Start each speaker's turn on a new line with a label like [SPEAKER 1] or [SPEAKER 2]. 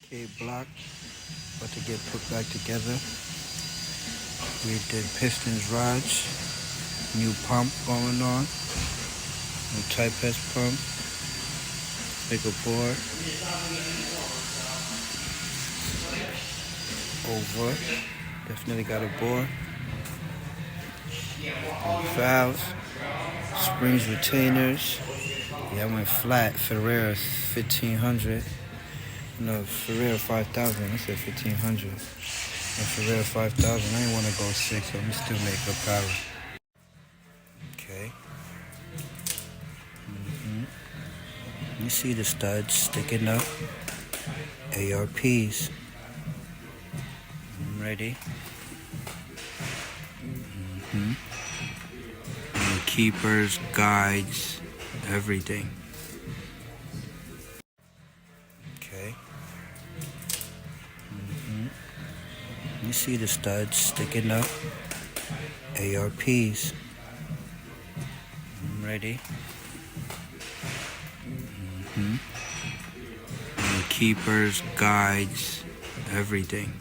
[SPEAKER 1] K block about to get put back together. We did pistons, rods, new pump going on, new type S pump, bigger board, over, definitely got a board, valves, springs, retainers. Yeah, I went flat. Ferrera 1500. No, Ferrera 5000. I said 1500. And Ferrera 5000. I didn't want to go 6, so I'm still make a power. Okay. You see the studs sticking up. ARPs. I'm ready. And keepers, guides, everything. Okay. You see the studs sticking up. ARPs. I'm ready. And keepers, guides, everything.